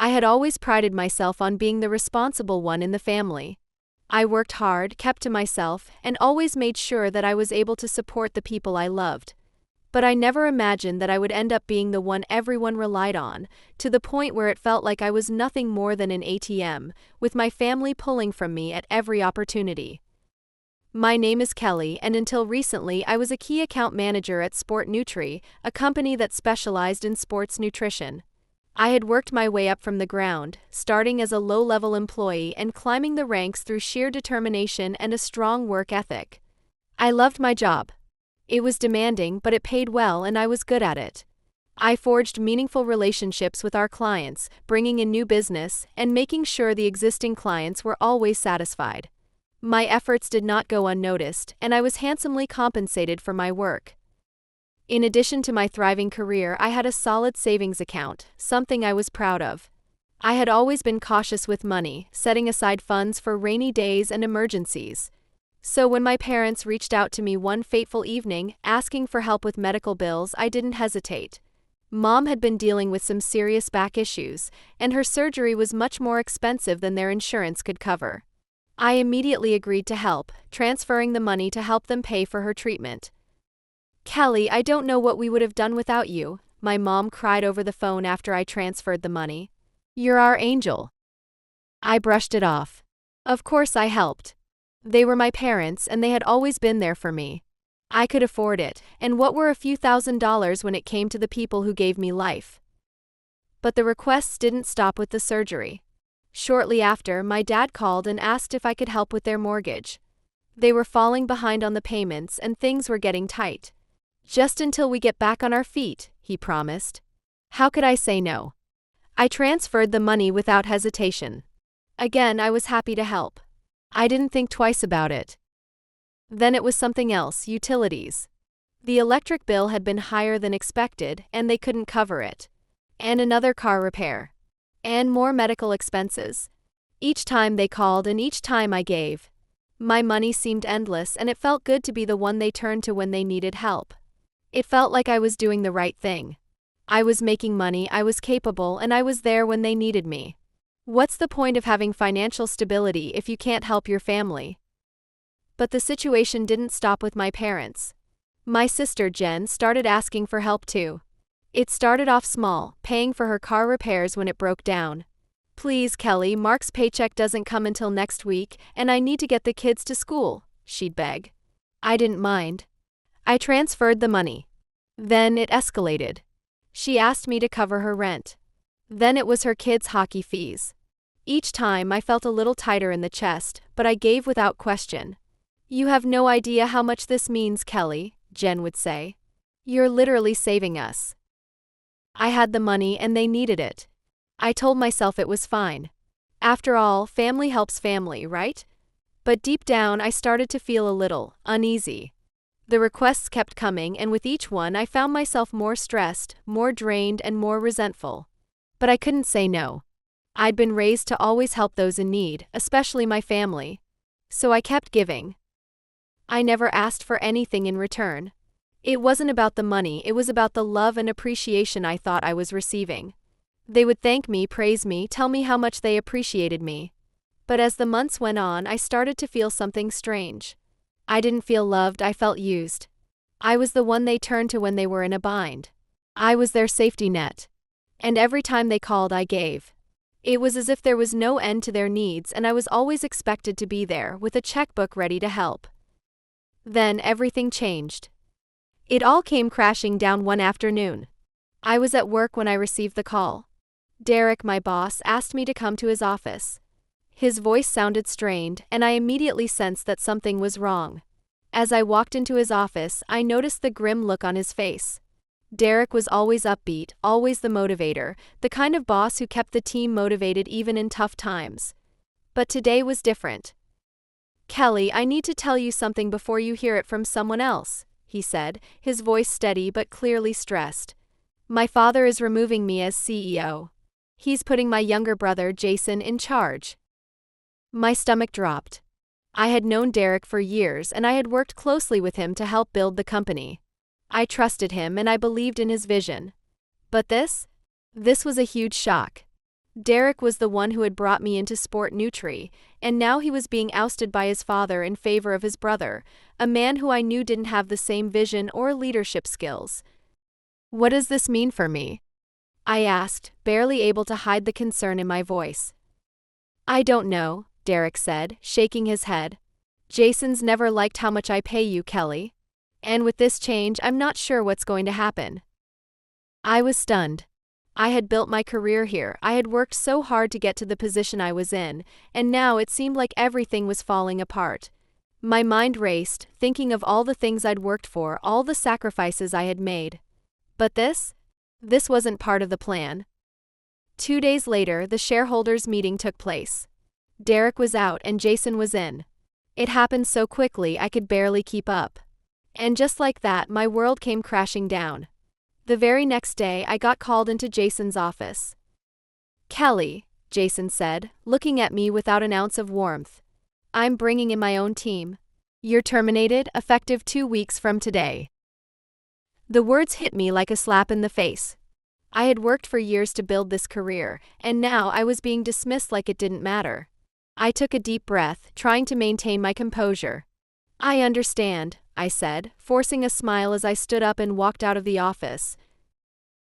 I had always prided myself on being the responsible one in the family. I worked hard, kept to myself, and always made sure that I was able to support the people I loved. But I never imagined that I would end up being the one everyone relied on, to the point where it felt like I was nothing more than an ATM, with my family pulling from me at every opportunity. My name is Kelly, and until recently I was a key account manager at Sport Nutri, a company that specialized in sports nutrition. I had worked my way up from the ground, starting as a low-level employee and climbing the ranks through sheer determination and a strong work ethic. I loved my job. It was demanding, but it paid well and I was good at it. I forged meaningful relationships with our clients, bringing in new business, and making sure the existing clients were always satisfied. My efforts did not go unnoticed, and I was handsomely compensated for my work. In addition to my thriving career, I had a solid savings account, something I was proud of. I had always been cautious with money, setting aside funds for rainy days and emergencies. So when my parents reached out to me one fateful evening, asking for help with medical bills, I didn't hesitate. Mom had been dealing with some serious back issues, and her surgery was much more expensive than their insurance could cover. I immediately agreed to help, transferring the money to help them pay for her treatment. "Kelly, I don't know what we would have done without you," my mom cried over the phone after I transferred the money. "You're our angel." I brushed it off. Of course I helped. They were my parents and they had always been there for me. I could afford it, and what were a few $1,000s when it came to the people who gave me life? But the requests didn't stop with the surgery. Shortly after, my dad called and asked if I could help with their mortgage. They were falling behind on the payments and things were getting tight. "Just until we get back on our feet," he promised. How could I say no? I transferred the money without hesitation. Again, I was happy to help. I didn't think twice about it. Then it was something else, utilities. The electric bill had been higher than expected, and they couldn't cover it. And another car repair. And more medical expenses. Each time they called and each time I gave. My money seemed endless, and it felt good to be the one they turned to when they needed help. It felt like I was doing the right thing. I was making money, I was capable, and I was there when they needed me. What's the point of having financial stability if you can't help your family? But the situation didn't stop with my parents. My sister Jen started asking for help too. It started off small, paying for her car repairs when it broke down. "Please, Kelly, Mark's paycheck doesn't come until next week, and I need to get the kids to school," she'd beg. I didn't mind. I transferred the money. Then it escalated. She asked me to cover her rent. Then it was her kids' hockey fees. Each time I felt a little tighter in the chest, but I gave without question. "You have no idea how much this means, Kelly," Jen would say. "You're literally saving us." I had the money and they needed it. I told myself it was fine. After all, family helps family, right? But deep down I started to feel a little uneasy. The requests kept coming, and with each one I found myself more stressed, more drained, and more resentful. But I couldn't say no. I'd been raised to always help those in need, especially my family. So I kept giving. I never asked for anything in return. It wasn't about the money, it was about the love and appreciation I thought I was receiving. They would thank me, praise me, tell me how much they appreciated me. But as the months went on, I started to feel something strange. I didn't feel loved, I felt used. I was the one they turned to when they were in a bind. I was their safety net. And every time they called, I gave. It was as if there was no end to their needs, and I was always expected to be there, with a checkbook ready to help. Then everything changed. It all came crashing down one afternoon. I was at work when I received the call. Derek, my boss, asked me to come to his office. His voice sounded strained, and I immediately sensed that something was wrong. As I walked into his office, I noticed the grim look on his face. Derek was always upbeat, always the motivator, the kind of boss who kept the team motivated even in tough times. But today was different. "Kelly, I need to tell you something before you hear it from someone else," he said, his voice steady but clearly stressed. "My father is removing me as CEO. He's putting my younger brother, Jason, in charge." My stomach dropped. I had known Derek for years, and I had worked closely with him to help build the company. I trusted him and I believed in his vision. But this was a huge shock. Derek was the one who had brought me into Sport Nutri, and now he was being ousted by his father in favor of his brother, a man who I knew didn't have the same vision or leadership skills. What does this mean for me? I asked, barely able to hide the concern in my voice. I don't know, Derek said, shaking his head. Jason's never liked how much I pay you, Kelly. And with this change, I'm not sure what's going to happen. I was stunned. I had built my career here, I had worked so hard to get to the position I was in, and now it seemed like everything was falling apart. My mind raced, thinking of all the things I'd worked for, all the sacrifices I had made. But this wasn't part of the plan. 2 days later, the shareholders' meeting took place. Derek was out and Jason was in. It happened so quickly I could barely keep up. And just like that, my world came crashing down. The very next day, I got called into Jason's office. Kelly, Jason said, looking at me without an ounce of warmth. I'm bringing in my own team. You're terminated, effective 2 weeks from today. The words hit me like a slap in the face. I had worked for years to build this career, and now I was being dismissed like it didn't matter. I took a deep breath, trying to maintain my composure. I understand, I said, forcing a smile as I stood up and walked out of the office.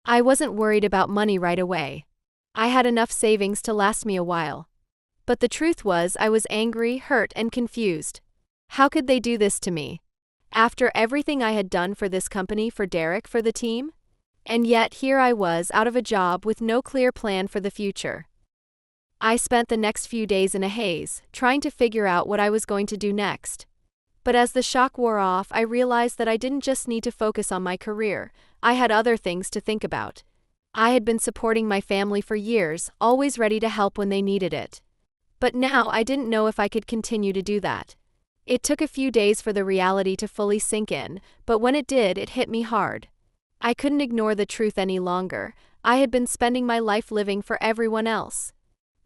I wasn't worried about money right away. I had enough savings to last me a while. But the truth was, I was angry, hurt, and confused. How could they do this to me? After everything I had done for this company, for Derek, for the team? And yet here I was, out of a job with no clear plan for the future. I spent the next few days in a haze, trying to figure out what I was going to do next. But as the shock wore off, I realized that I didn't just need to focus on my career, I had other things to think about. I had been supporting my family for years, always ready to help when they needed it. But now I didn't know if I could continue to do that. It took a few days for the reality to fully sink in, but when it did, it hit me hard. I couldn't ignore the truth any longer. I had been spending my life living for everyone else.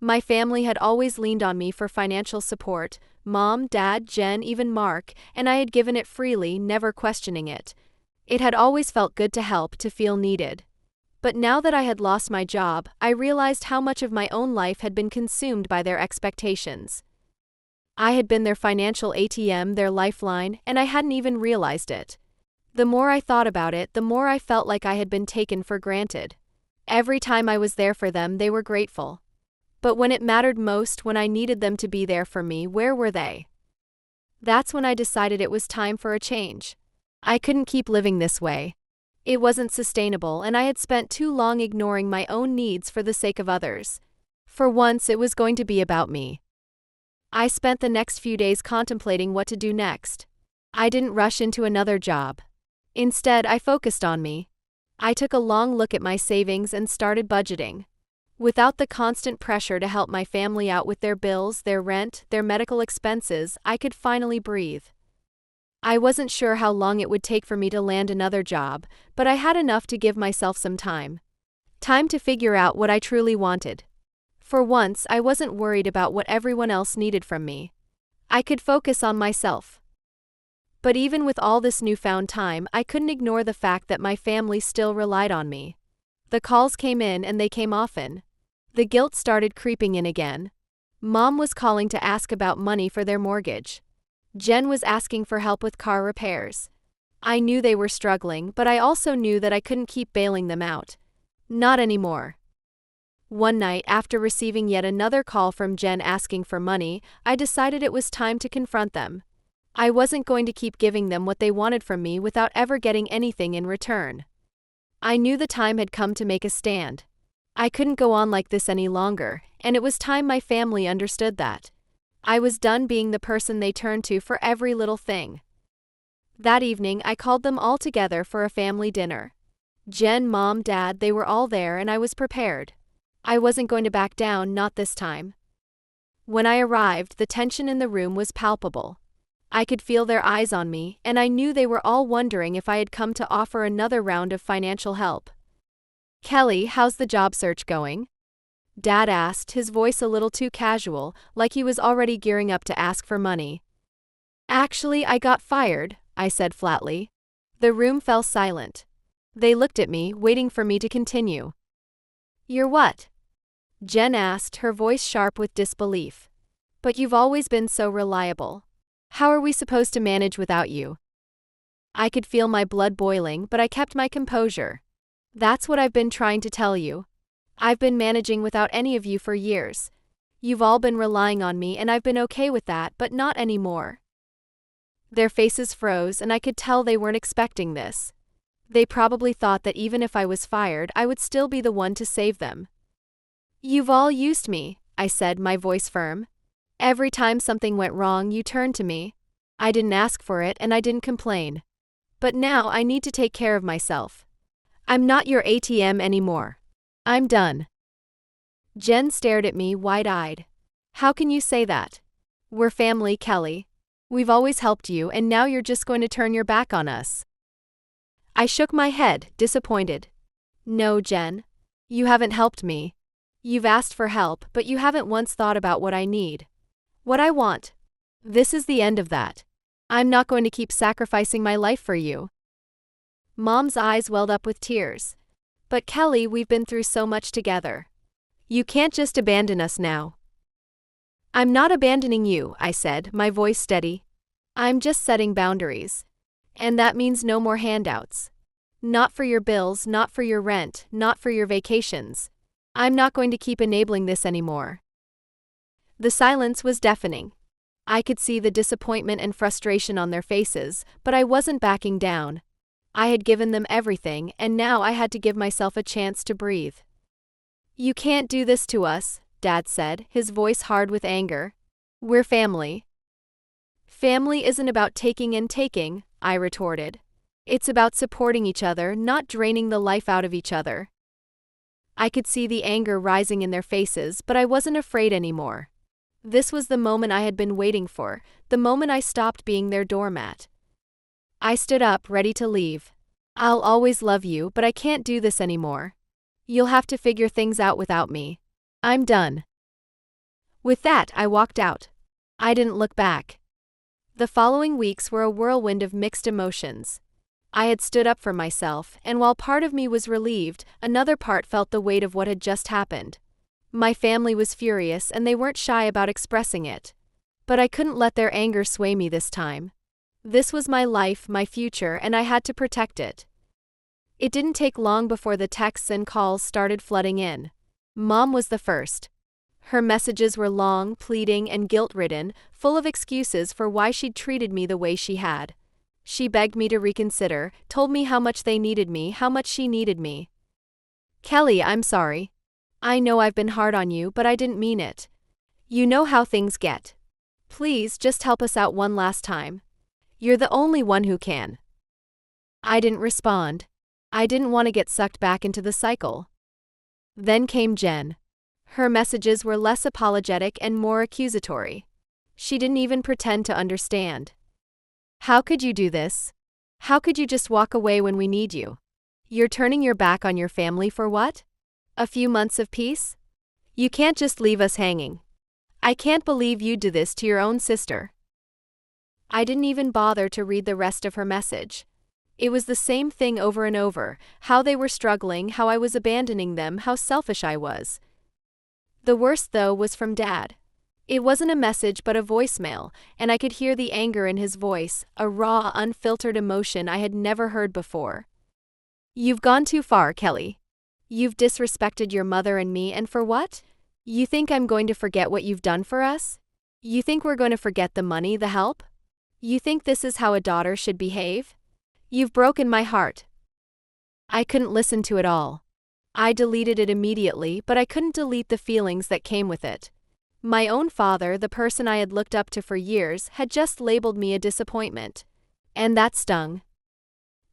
My family had always leaned on me for financial support, Mom, Dad, Jen, even Mark, and I had given it freely, never questioning it. It had always felt good to help, to feel needed. But now that I had lost my job, I realized how much of my own life had been consumed by their expectations. I had been their financial ATM, their lifeline, and I hadn't even realized it. The more I thought about it, the more I felt like I had been taken for granted. Every time I was there for them, they were grateful. But when it mattered most, when I needed them to be there for me, where were they? That's when I decided it was time for a change. I couldn't keep living this way. It wasn't sustainable, and I had spent too long ignoring my own needs for the sake of others. For once, it was going to be about me. I spent the next few days contemplating what to do next. I didn't rush into another job. Instead, I focused on me. I took a long look at my savings and started budgeting. Without the constant pressure to help my family out with their bills, their rent, their medical expenses, I could finally breathe. I wasn't sure how long it would take for me to land another job, but I had enough to give myself some time. Time to figure out what I truly wanted. For once, I wasn't worried about what everyone else needed from me. I could focus on myself. But even with all this newfound time, I couldn't ignore the fact that my family still relied on me. The calls came in and they came often. The guilt started creeping in again. Mom was calling to ask about money for their mortgage. Jen was asking for help with car repairs. I knew they were struggling, but I also knew that I couldn't keep bailing them out. Not anymore. One night, after receiving yet another call from Jen asking for money, I decided it was time to confront them. I wasn't going to keep giving them what they wanted from me without ever getting anything in return. I knew the time had come to make a stand. I couldn't go on like this any longer, and it was time my family understood that. I was done being the person they turned to for every little thing. That evening, I called them all together for a family dinner. Jen, Mom, Dad, they were all there and I was prepared. I wasn't going to back down, not this time. When I arrived, the tension in the room was palpable. I could feel their eyes on me, and I knew they were all wondering if I had come to offer another round of financial help. Kelly, how's the job search going? Dad asked, his voice a little too casual, like he was already gearing up to ask for money. Actually, I got fired, I said flatly. The room fell silent. They looked at me, waiting for me to continue. You're what? Jen asked, her voice sharp with disbelief. But you've always been so reliable. How are we supposed to manage without you? I could feel my blood boiling, but I kept my composure. That's what I've been trying to tell you. I've been managing without any of you for years. You've all been relying on me and I've been okay with that, but not anymore. Their faces froze and I could tell they weren't expecting this. They probably thought that even if I was fired, I would still be the one to save them. You've all used me, I said, my voice firm. Every time something went wrong, you turned to me. I didn't ask for it and I didn't complain. But now I need to take care of myself. I'm not your ATM anymore. I'm done. Jen stared at me wide-eyed. How can you say that? We're family, Kelly. We've always helped you and now you're just going to turn your back on us. I shook my head, disappointed. No, Jen. You haven't helped me. You've asked for help, but you haven't once thought about what I need. What I want. This is the end of that. I'm not going to keep sacrificing my life for you. Mom's eyes welled up with tears. But Kelly, we've been through so much together. You can't just abandon us now. I'm not abandoning you, I said, my voice steady. I'm just setting boundaries. And that means no more handouts. Not for your bills, not for your rent, not for your vacations. I'm not going to keep enabling this anymore. The silence was deafening. I could see the disappointment and frustration on their faces, but I wasn't backing down. I had given them everything, and now I had to give myself a chance to breathe. You can't do this to us, Dad said, his voice hard with anger. We're family. Family isn't about taking and taking, I retorted. It's about supporting each other, not draining the life out of each other. I could see the anger rising in their faces, but I wasn't afraid anymore. This was the moment I had been waiting for, the moment I stopped being their doormat. I stood up, ready to leave. I'll always love you, but I can't do this anymore. You'll have to figure things out without me. I'm done. With that, I walked out. I didn't look back. The following weeks were a whirlwind of mixed emotions. I had stood up for myself, and while part of me was relieved, another part felt the weight of what had just happened. My family was furious, and they weren't shy about expressing it. But I couldn't let their anger sway me this time. This was my life, my future, and I had to protect it. It didn't take long before the texts and calls started flooding in. Mom was the first. Her messages were long, pleading, and guilt-ridden, full of excuses for why she'd treated me the way she had. She begged me to reconsider, told me how much they needed me, how much she needed me. Kelly, I'm sorry. I know I've been hard on you, but I didn't mean it. You know how things get. Please, just help us out one last time. You're the only one who can. I didn't respond. I didn't want to get sucked back into the cycle. Then came Jen. Her messages were less apologetic and more accusatory. She didn't even pretend to understand. How could you do this? How could you just walk away when we need you? You're turning your back on your family for what? A few months of peace? You can't just leave us hanging. I can't believe you'd do this to your own sister. I didn't even bother to read the rest of her message. It was the same thing over and over, how they were struggling, how I was abandoning them, how selfish I was. The worst, though, was from Dad. It wasn't a message but a voicemail, and I could hear the anger in his voice, a raw, unfiltered emotion I had never heard before. You've gone too far, Kelly. You've disrespected your mother and me, and for what? You think I'm going to forget what you've done for us? You think we're going to forget the money, the help? You think this is how a daughter should behave? You've broken my heart. I couldn't listen to it all. I deleted it immediately, but I couldn't delete the feelings that came with it. My own father, the person I had looked up to for years, had just labeled me a disappointment. And that stung.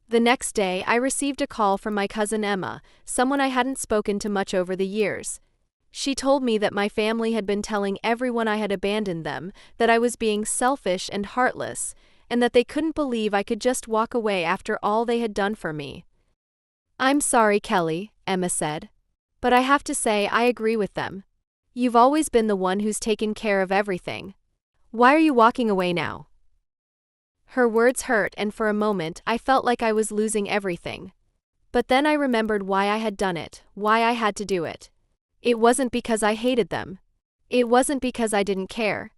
The next day, I received a call from my cousin Emma, someone I hadn't spoken to much over the years. She told me that my family had been telling everyone I had abandoned them, that I was being selfish and heartless, and that they couldn't believe I could just walk away after all they had done for me. I'm sorry, Kelly, Emma said. But I have to say I agree with them. You've always been the one who's taken care of everything. Why are you walking away now? Her words hurt, and for a moment I felt like I was losing everything. But then I remembered why I had done it, why I had to do it. It wasn't because I hated them. It wasn't because I didn't care.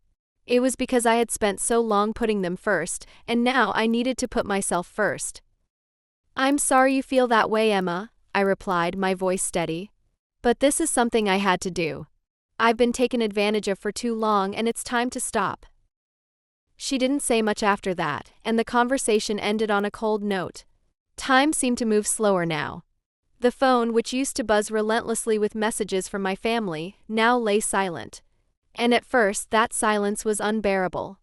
It was because I had spent so long putting them first, and now I needed to put myself first. I'm sorry you feel that way, Emma, I replied, my voice steady. But this is something I had to do. I've been taken advantage of for too long, and it's time to stop. She didn't say much after that, and the conversation ended on a cold note. Time seemed to move slower now. The phone, which used to buzz relentlessly with messages from my family, now lay silent. And at first that silence was unbearable.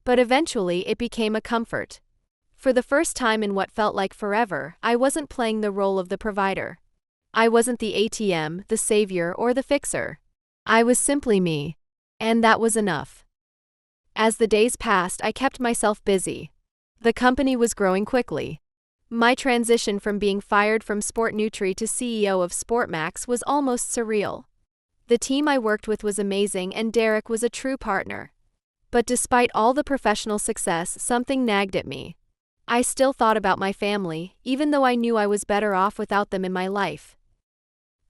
But eventually it became a comfort. For the first time in what felt like forever, I wasn't playing the role of the provider. I wasn't the ATM, the savior, or the fixer. I was simply me. And that was enough. As the days passed, I kept myself busy. The company was growing quickly. My transition from being fired from Sport Nutri to CEO of Sportmax was almost surreal. The team I worked with was amazing, and Derek was a true partner. But despite all the professional success, something nagged at me. I still thought about my family, even though I knew I was better off without them in my life.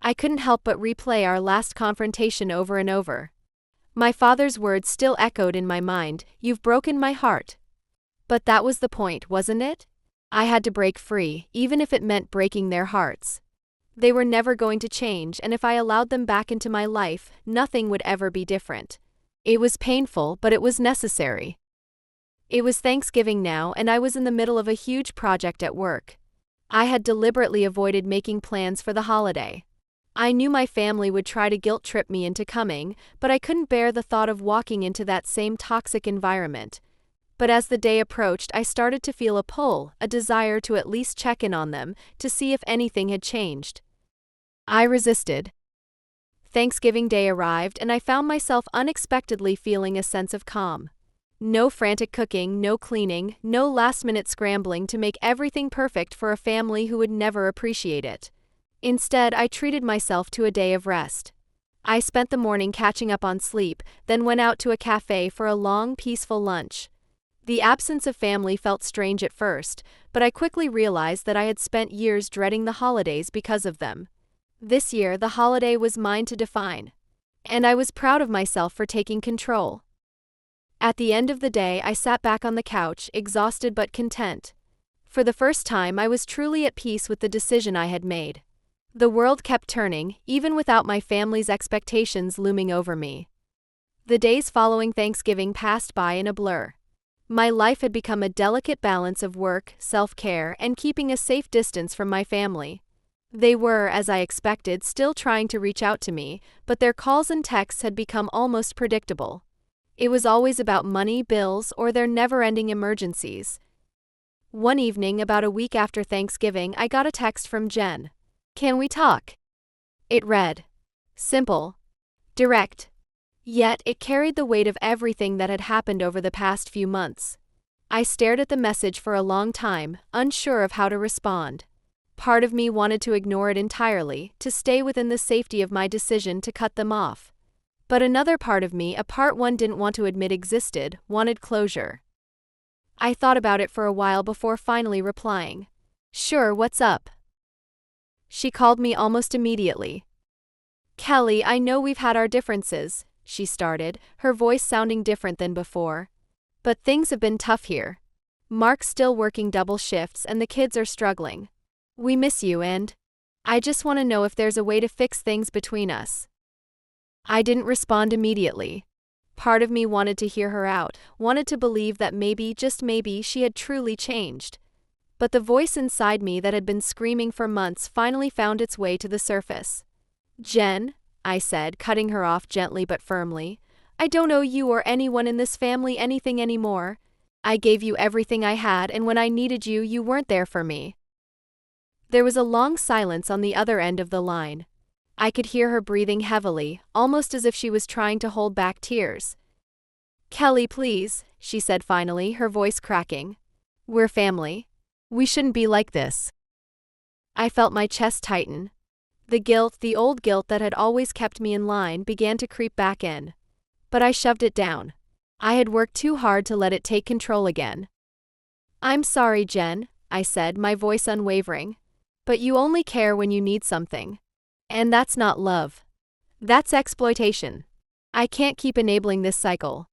I couldn't help but replay our last confrontation over and over. My father's words still echoed in my mind, "You've broken my heart." But that was the point, wasn't it? I had to break free, even if it meant breaking their hearts. They were never going to change, and if I allowed them back into my life, nothing would ever be different. It was painful, but it was necessary. It was Thanksgiving now, and I was in the middle of a huge project at work. I had deliberately avoided making plans for the holiday. I knew my family would try to guilt-trip me into coming, but I couldn't bear the thought of walking into that same toxic environment. But as the day approached, I started to feel a pull, a desire to at least check in on them, to see if anything had changed. I resisted. Thanksgiving Day arrived, and I found myself unexpectedly feeling a sense of calm. No frantic cooking, no cleaning, no last-minute scrambling to make everything perfect for a family who would never appreciate it. Instead, I treated myself to a day of rest. I spent the morning catching up on sleep, then went out to a cafe for a long, peaceful lunch. The absence of family felt strange at first, but I quickly realized that I had spent years dreading the holidays because of them. This year, the holiday was mine to define. And I was proud of myself for taking control. At the end of the day, I sat back on the couch, exhausted but content. For the first time, I was truly at peace with the decision I had made. The world kept turning, even without my family's expectations looming over me. The days following Thanksgiving passed by in a blur. My life had become a delicate balance of work, self-care, and keeping a safe distance from my family. They were, as I expected, still trying to reach out to me, but their calls and texts had become almost predictable. It was always about money, bills, or their never-ending emergencies. One evening, about a week after Thanksgiving, I got a text from Jen. "Can we talk?" It read. Simple. Direct. Yet, it carried the weight of everything that had happened over the past few months. I stared at the message for a long time, unsure of how to respond. Part of me wanted to ignore it entirely, to stay within the safety of my decision to cut them off. But another part of me, a part one didn't want to admit existed, wanted closure. I thought about it for a while before finally replying. "Sure, what's up?" She called me almost immediately. "Kelly, I know we've had our differences," she started, her voice sounding different than before. "But things have been tough here. Mark's still working double shifts and the kids are struggling. We miss you, and I just want to know if there's a way to fix things between us." I didn't respond immediately. Part of me wanted to hear her out, wanted to believe that maybe, just maybe, she had truly changed. But the voice inside me that had been screaming for months finally found its way to the surface. "Jen," I said, cutting her off gently but firmly, "I don't owe you or anyone in this family anything anymore. I gave you everything I had, and when I needed you, you weren't there for me." There was a long silence on the other end of the line. I could hear her breathing heavily, almost as if she was trying to hold back tears. "Kelly, please," she said finally, her voice cracking. "We're family. We shouldn't be like this." I felt my chest tighten. The guilt, the old guilt that had always kept me in line, began to creep back in. But I shoved it down. I had worked too hard to let it take control again. "I'm sorry, Jen," I said, my voice unwavering. "But you only care when you need something. And that's not love. That's exploitation. I can't keep enabling this cycle.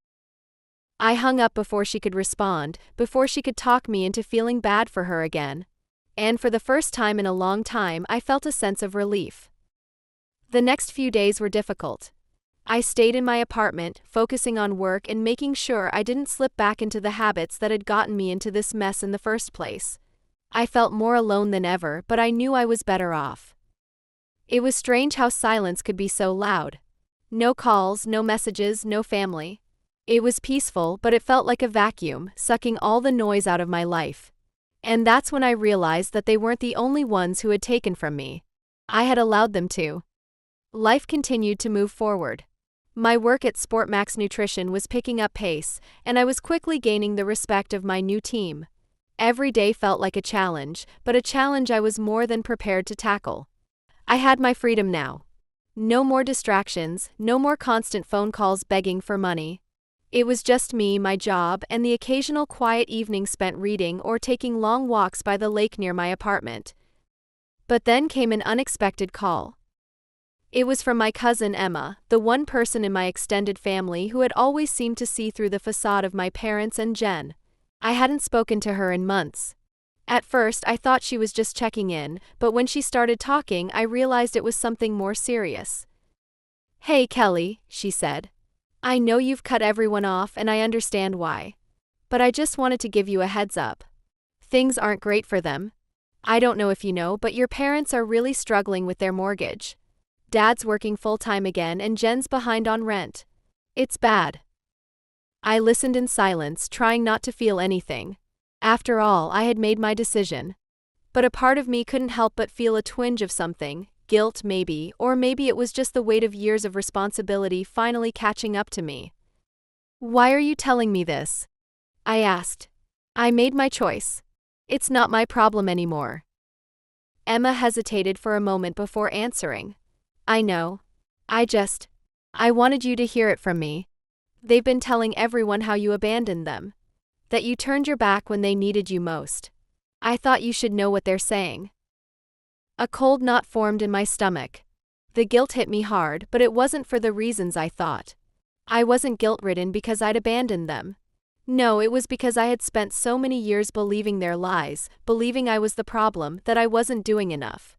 I hung up before she could respond, before she could talk me into feeling bad for her again. And for the first time in a long time, I felt a sense of relief. The next few days were difficult. I stayed in my apartment, focusing on work and making sure I didn't slip back into the habits that had gotten me into this mess in the first place. I felt more alone than ever, but I knew I was better off. It was strange how silence could be so loud. No calls, no messages, no family. It was peaceful, but it felt like a vacuum, sucking all the noise out of my life. And that's when I realized that they weren't the only ones who had taken from me. I had allowed them to. Life continued to move forward. My work at Sportmax Nutrition was picking up pace, and I was quickly gaining the respect of my new team. Every day felt like a challenge, but a challenge I was more than prepared to tackle. I had my freedom now. No more distractions, no more constant phone calls begging for money. It was just me, my job, and the occasional quiet evening spent reading or taking long walks by the lake near my apartment. But then came an unexpected call. It was from my cousin Emma, the one person in my extended family who had always seemed to see through the facade of my parents and Jen. I hadn't spoken to her in months. At first, I thought she was just checking in, but when she started talking, I realized it was something more serious. "Hey, Kelly," she said. "I know you've cut everyone off and I understand why. But I just wanted to give you a heads up. Things aren't great for them. I don't know if you know, but your parents are really struggling with their mortgage. Dad's working full-time again and Jen's behind on rent. It's bad." I listened in silence, trying not to feel anything. After all, I had made my decision. But a part of me couldn't help but feel a twinge of something, guilt maybe, or maybe it was just the weight of years of responsibility finally catching up to me. "Why are you telling me this?" I asked. "I made my choice. It's not my problem anymore." Emma hesitated for a moment before answering. "I know. I wanted you to hear it from me. They've been telling everyone how you abandoned them. That you turned your back when they needed you most. I thought you should know what they're saying." A cold knot formed in my stomach. The guilt hit me hard, but it wasn't for the reasons I thought. I wasn't guilt-ridden because I'd abandoned them. No, it was because I had spent so many years believing their lies, believing I was the problem, that I wasn't doing enough.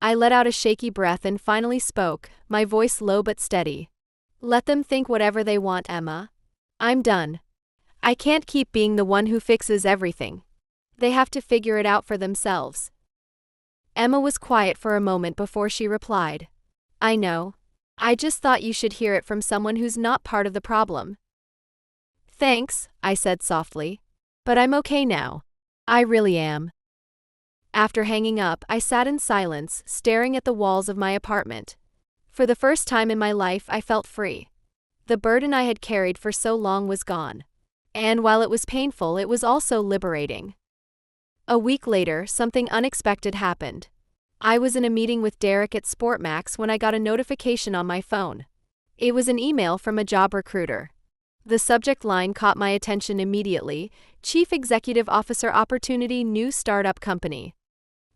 I let out a shaky breath and finally spoke, my voice low but steady. "Let them think whatever they want, Emma. I'm done. I can't keep being the one who fixes everything. They have to figure it out for themselves." Emma was quiet for a moment before she replied. "I know. I just thought you should hear it from someone who's not part of the problem." "Thanks," I said softly. "But I'm okay now. I really am." After hanging up, I sat in silence, staring at the walls of my apartment. For the first time in my life, I felt free. The burden I had carried for so long was gone. And while it was painful, it was also liberating. A week later, something unexpected happened. I was in a meeting with Derek at Sportmax when I got a notification on my phone. It was an email from a job recruiter. The subject line caught my attention immediately: Chief Executive Officer Opportunity, New Startup Company.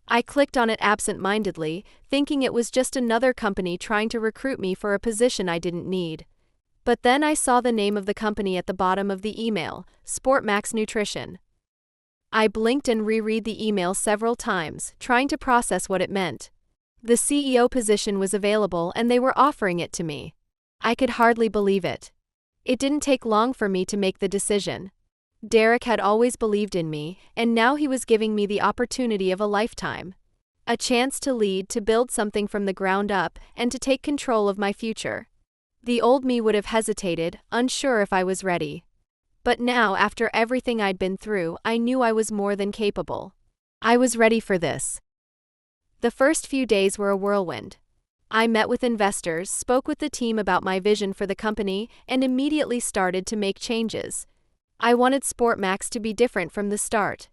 I clicked on it absent-mindedly, thinking it was just another company trying to recruit me for a position I didn't need. But then I saw the name of the company at the bottom of the email, Sportmax Nutrition. I blinked and reread the email several times, trying to process what it meant. The CEO position was available and they were offering it to me. I could hardly believe it. It didn't take long for me to make the decision. Derek had always believed in me, and now he was giving me the opportunity of a lifetime. A chance to lead, to build something from the ground up, and to take control of my future. The old me would have hesitated, unsure if I was ready. But now, after everything I'd been through, I knew I was more than capable. I was ready for this. The first few days were a whirlwind. I met with investors, spoke with the team about my vision for the company, and immediately started to make changes. I wanted Sportmax to be different from the start.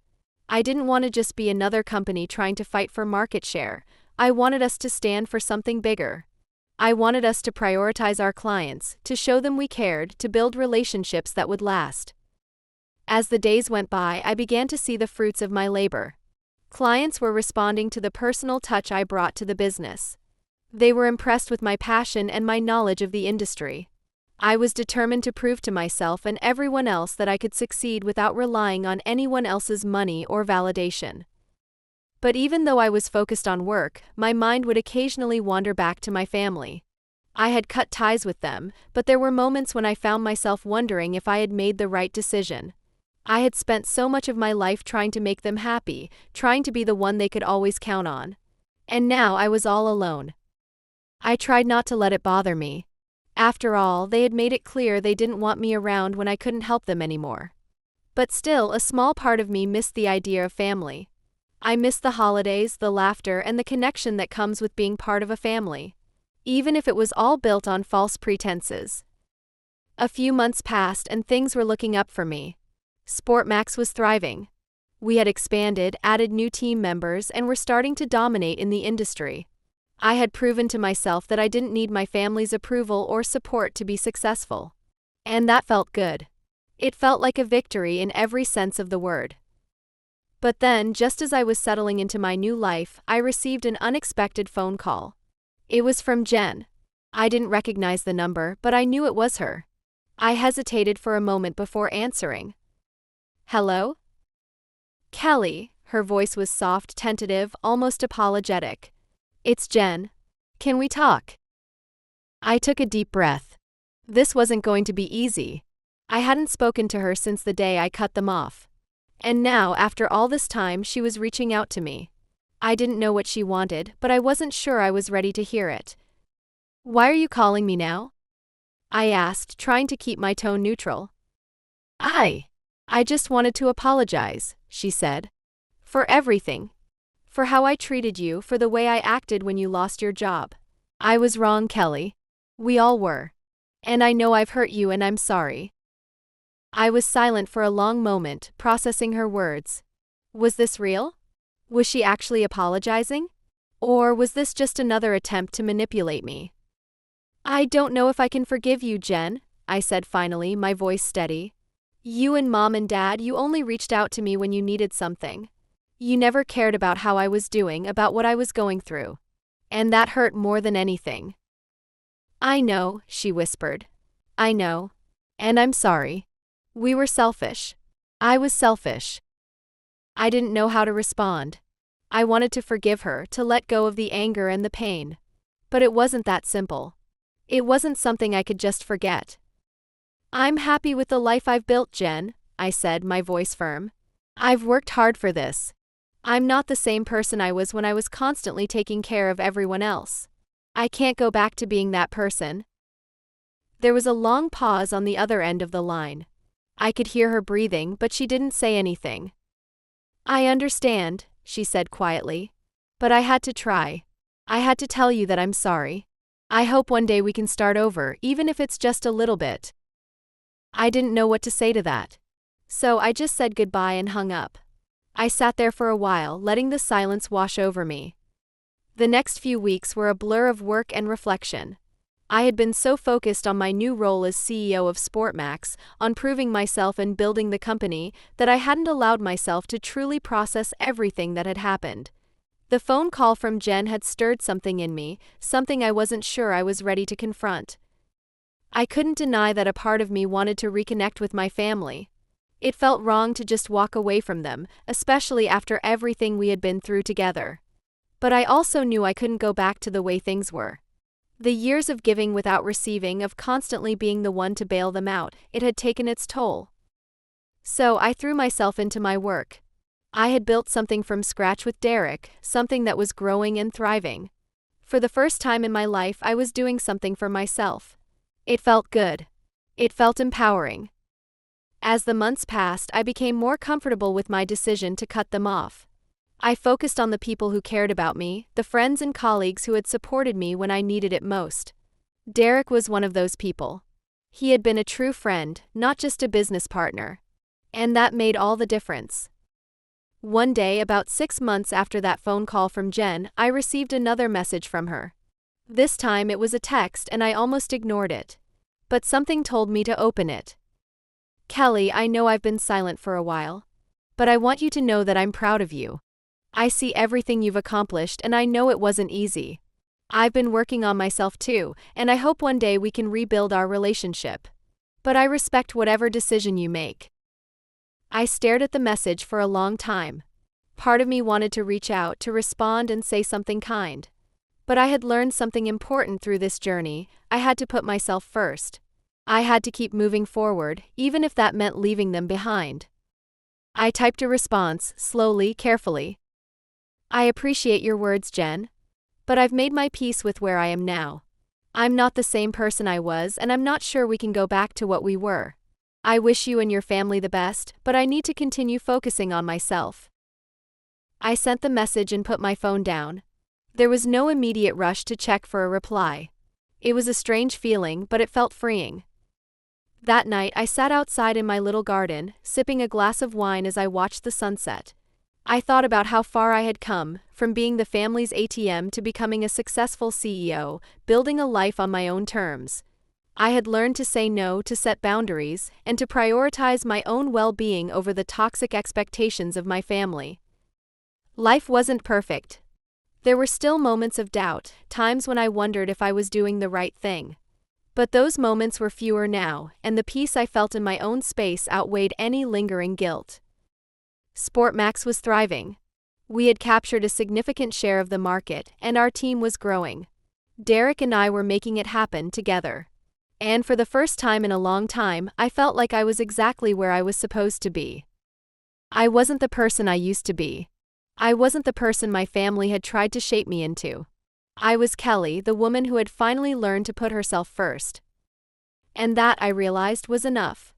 I didn't want to just be another company trying to fight for market share. I wanted us to stand for something bigger. I wanted us to prioritize our clients, to show them we cared, to build relationships that would last. As the days went by, I began to see the fruits of my labor. Clients were responding to the personal touch I brought to the business. They were impressed with my passion and my knowledge of the industry. I was determined to prove to myself and everyone else that I could succeed without relying on anyone else's money or validation. But even though I was focused on work, my mind would occasionally wander back to my family. I had cut ties with them, but there were moments when I found myself wondering if I had made the right decision. I had spent so much of my life trying to make them happy, trying to be the one they could always count on. And now I was all alone. I tried not to let it bother me. After all, they had made it clear they didn't want me around when I couldn't help them anymore. But still, a small part of me missed the idea of family. I missed the holidays, the laughter, and the connection that comes with being part of a family, even if it was all built on false pretenses. A few months passed and things were looking up for me. SportMax was thriving. We had expanded, added new team members, and were starting to dominate in the industry. I had proven to myself that I didn't need my family's approval or support to be successful. And that felt good. It felt like a victory in every sense of the word. But then, just as I was settling into my new life, I received an unexpected phone call. It was from Jen. I didn't recognize the number, but I knew it was her. I hesitated for a moment before answering. "Hello?" "Kelly," her voice was soft, tentative, almost apologetic. "It's Jen. Can we talk?" I took a deep breath. This wasn't going to be easy. I hadn't spoken to her since the day I cut them off. And now, after all this time, she was reaching out to me. I didn't know what she wanted, but I wasn't sure I was ready to hear it. "Why are you calling me now?" I asked, trying to keep my tone neutral. I just wanted to apologize," she said. "For everything. For how I treated you, for the way I acted when you lost your job. I was wrong, Kelly. We all were. And I know I've hurt you and I'm sorry." I was silent for a long moment, processing her words. Was this real? Was she actually apologizing? Or was this just another attempt to manipulate me? "I don't know if I can forgive you, Jen," I said finally, my voice steady. "You and Mom and Dad, you only reached out to me when you needed something. You never cared about how I was doing, about what I was going through. And that hurt more than anything." "I know," she whispered. "I know. And I'm sorry. We were selfish. I was selfish." I didn't know how to respond. I wanted to forgive her, to let go of the anger and the pain. But it wasn't that simple. It wasn't something I could just forget. "I'm happy with the life I've built, Jen," I said, my voice firm. "I've worked hard for this. I'm not the same person I was when I was constantly taking care of everyone else. I can't go back to being that person." There was a long pause on the other end of the line. I could hear her breathing, but she didn't say anything. "I understand," she said quietly. "But I had to try. I had to tell you that I'm sorry. I hope one day we can start over, even if it's just a little bit." I didn't know what to say to that. So I just said goodbye and hung up. I sat there for a while, letting the silence wash over me. The next few weeks were a blur of work and reflection. I had been so focused on my new role as CEO of SportMax, on proving myself and building the company, that I hadn't allowed myself to truly process everything that had happened. The phone call from Jen had stirred something in me, something I wasn't sure I was ready to confront. I couldn't deny that a part of me wanted to reconnect with my family. It felt wrong to just walk away from them, especially after everything we had been through together. But I also knew I couldn't go back to the way things were. The years of giving without receiving, of constantly being the one to bail them out, it had taken its toll. So I threw myself into my work. I had built something from scratch with Derek, something that was growing and thriving. For the first time in my life, I was doing something for myself. It felt good. It felt empowering. As the months passed, I became more comfortable with my decision to cut them off. I focused on the people who cared about me, the friends and colleagues who had supported me when I needed it most. Derek was one of those people. He had been a true friend, not just a business partner. And that made all the difference. One day, about 6 months after that phone call from Jen, I received another message from her. This time it was a text and I almost ignored it. But something told me to open it. "Kelly, I know I've been silent for a while. But I want you to know that I'm proud of you. I see everything you've accomplished and I know it wasn't easy. I've been working on myself too, and I hope one day we can rebuild our relationship. But I respect whatever decision you make. I stared at the message for a long time. Part of me wanted to reach out, to respond and say something kind. But I had learned something important through this journey. I had to put myself first. I had to keep moving forward, even if that meant leaving them behind. I typed a response, slowly, carefully. I appreciate your words, Jen. But I've made my peace with where I am now. I'm not the same person I was, and I'm not sure we can go back to what we were. I wish you and your family the best, but I need to continue focusing on myself. I sent the message and put my phone down. There was no immediate rush to check for a reply. It was a strange feeling, but it felt freeing. That night, I sat outside in my little garden, sipping a glass of wine as I watched the sunset. I thought about how far I had come, from being the family's ATM to becoming a successful CEO, building a life on my own terms. I had learned to say no, to set boundaries, and to prioritize my own well-being over the toxic expectations of my family. Life wasn't perfect. There were still moments of doubt, times when I wondered if I was doing the right thing. But those moments were fewer now, and the peace I felt in my own space outweighed any lingering guilt. Sportmax was thriving. We had captured a significant share of the market, and our team was growing. Derek and I were making it happen together. And for the first time in a long time, I felt like I was exactly where I was supposed to be. I wasn't the person I used to be. I wasn't the person my family had tried to shape me into. I was Kelly, the woman who had finally learned to put herself first. And that, I realized, was enough.